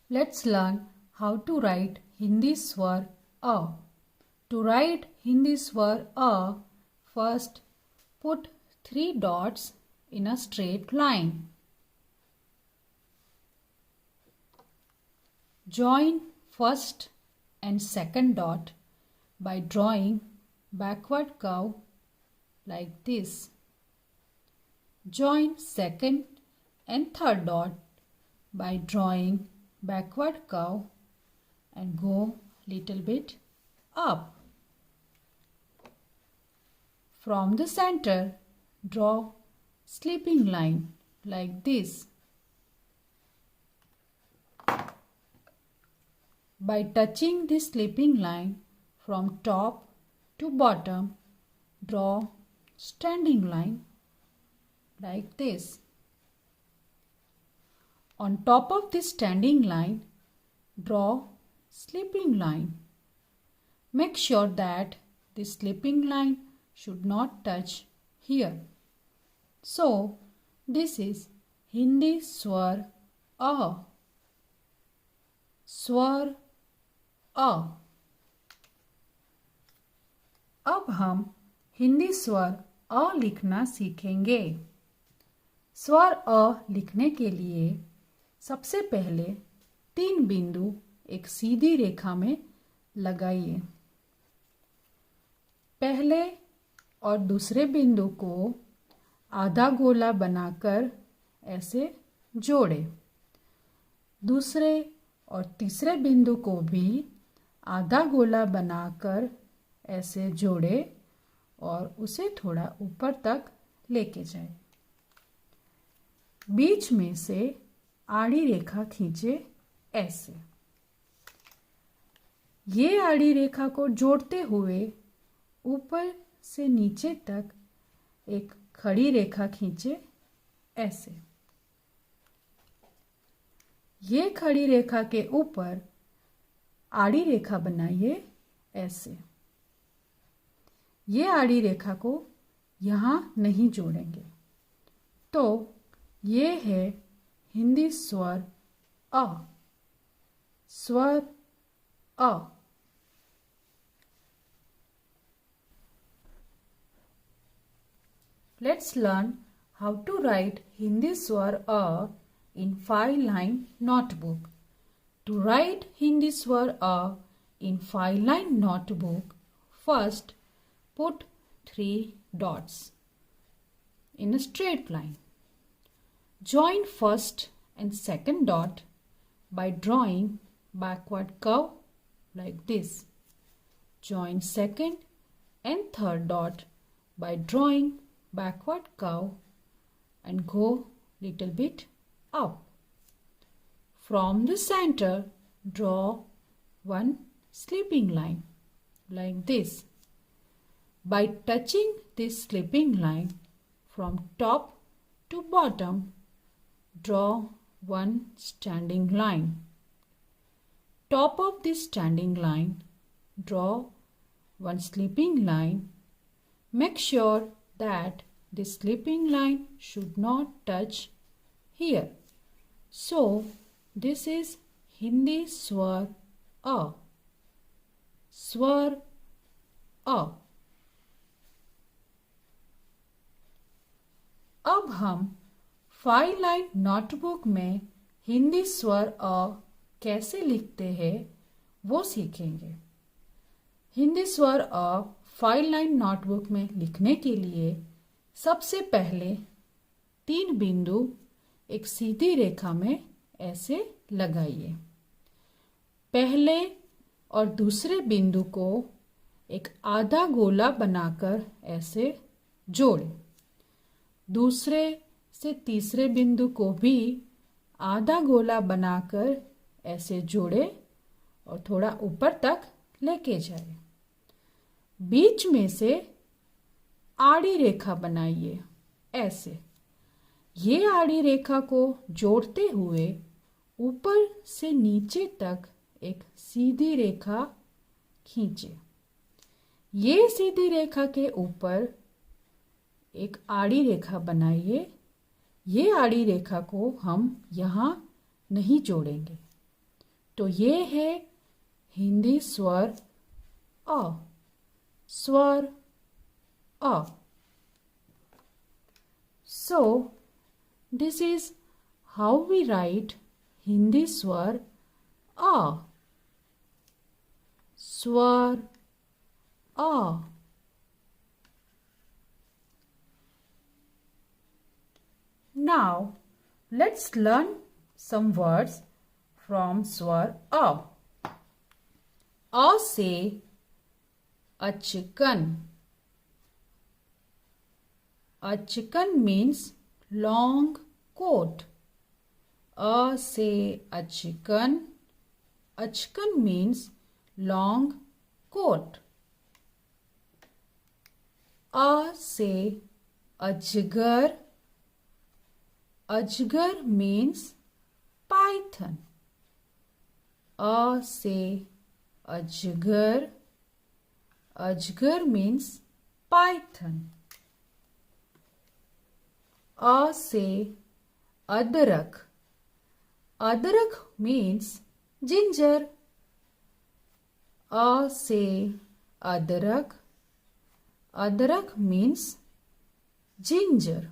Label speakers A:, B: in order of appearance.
A: Let's learn how to write Hindi swar A. To write Hindi swar A, first put 3 dots in a straight line. Join first and second dot by drawing backward curve like this. Join second and third dot by drawing backward curve and go little bit up. From the center, draw sleeping line like this. By touching this sleeping line from top to bottom, draw standing line like this. On top of this standing line, draw sleeping line. Make sure that this sleeping line should not touch here. So, this is Hindi swar A. स्वर अ। अब हम हिंदी स्वर अ लिखना सीखेंगे। स्वर अ लिखने के लिए सबसे पहले 3 बिंदु एक सीधी रेखा में लगाइए। पहले और दूसरे बिंदु को आधा गोला बनाकर ऐसे जोड़ें। दूसरे और तीसरे बिंदु को भी आधा गोला बनाकर ऐसे जोड़े और उसे थोड़ा ऊपर तक लेके जाए। बीच में से आड़ी रेखा खींचे ऐसे। ये आड़ी रेखा को जोड़ते हुए ऊपर से नीचे तक एक खड़ी रेखा खींचे ऐसे। ये खड़ी रेखा के ऊपर आड़ी रेखा बनाइए ऐसे। ये आड़ी रेखा को यहाँ नहीं जोड़ेंगे। तो ये है हिंदी स्वर अ। स्वर अ। Let's learn how to write Hindi swar A in 5-line notebook. To write Hindi swar A in 5-line notebook, first put 3 dots in a straight line. Join first and second dot by drawing backward curve like this. Join second and third dot by drawing backward curve and go little bit up. From the center, draw one sleeping line like this. By touching this sleeping line from top to bottom, draw one standing line. Top of this standing line, draw one sleeping line. Make sure that this sleeping line should not touch here. So, this is Hindi swar A. Swar A. अब हम 5-line notebook में हिंदी स्वर अ कैसे लिखते हैं वो सीखेंगे। हिंदी स्वर अ 5-line नोटबुक में लिखने के लिए सबसे पहले 3 बिंदु एक सीधी रेखा में ऐसे लगाइए। पहले और दूसरे बिंदु को एक आधा गोला बनाकर ऐसे जोड़ें। दूसरे से तीसरे बिंदु को भी आधा गोला बनाकर ऐसे जोड़े और थोड़ा ऊपर तक लेके जाए। बीच में से आड़ी रेखा बनाइए ऐसे। ये आड़ी रेखा को जोड़ते हुए ऊपर से नीचे तक एक सीधी रेखा खींचे। ये सीधी रेखा के ऊपर एक आड़ी रेखा बनाइए। ये आड़ी रेखा को हम यहाँ नहीं जोड़ेंगे। तो ये है हिंदी स्वर अ, स्वर अ. So, this is how we write Hindi swar a. Swar a. Now, let's learn some words from swar a. A से achkan. Achkan means long coat. A से achkan. Achkan means long coat. A से ajgar. Ajgar means python. A से ajgar. Ajgar means python. A से अदरक. अदरक means ginger. A से अदरक. अदरक means ginger.